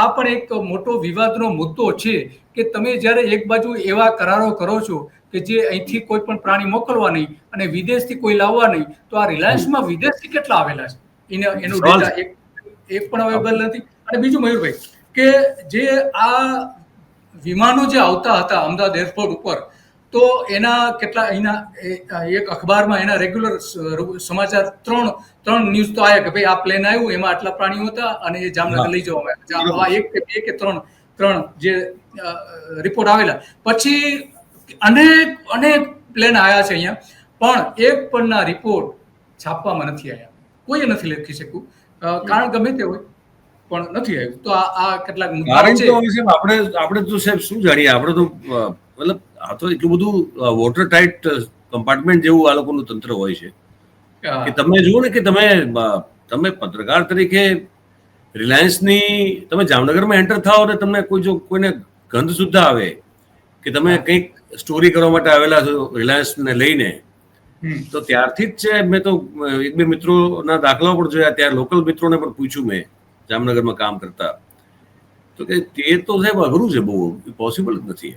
આ પણ એક મોટો વિવાદનો મુદ્દો છે કે તમે જ્યારે એક બાજુ એવા કરારો કરો છો કે જે અહીંથી કોઈ પણ પ્રાણી મોકલવા નહીં અને વિદેશથી કોઈ લાવવા નહીં, તો આ રિલાયન્સમાં વિદેશથી કેટલા આવેલા છે એનું ડેટા એક પણ અવેલેબલ નથી. અને બીજું મયુરભાઈ, કે જે આ વિમાનો જે આવતા હતા અમદાવાદ એરપોર્ટ ઉપર, તો એના કેટલા અહીંના એક અખબારમાં એના રેગ્યુલર સમાચાર ત્રણ ન્યૂઝ તો આવ્યા કે ભાઈ આ પ્લેન આવ્યું, એમાં આટલા પ્રાણીઓ હતા અને એ જામનગર લઈ જવામાં આવ્યા. એક કે બે કે ત્રણ જે રિપોર્ટ આવેલા. પછી અનેક પ્લેન આવ્યા છે અહીંયા, પણ એક પણના રિપોર્ટ છાપવામાં નથી આવ્યા. કોઈ નથી લખી શક્યું, કારણ ગમે તે હોય પણ નથી આવ્યું. તો આ કેટલાક આપણે તો સાહેબ શું જાણીએ, આપણે તો મતલબ આ તો એટલું બધું વોટર ટાઈટ કમ્પાર્ટમેન્ટ જેવું આ લોકોનું તંત્ર હોય છે કે તમે જુઓ ને કે તમે પત્રકાર તરીકે રિલાયન્સની તમે જામનગરમાં એન્ટર થાઓ ને તમને કોઈને ગંધ સુદ્ધા આવે કે તમે કંઈક સ્ટોરી કરવા માટે આવેલા છો રિલાયન્સને લઈને, તો ત્યારથી જ છે. મેં તો એક બે મિત્રોના દાખલાઓ પણ જોયા, ત્યાં લોકલ મિત્રોને પણ પૂછ્યું મેં જામનગરમાં કામ કરતા, તો કે તે તો સાહેબ અઘરું છે, બહુ પોસિબલ જ નથી.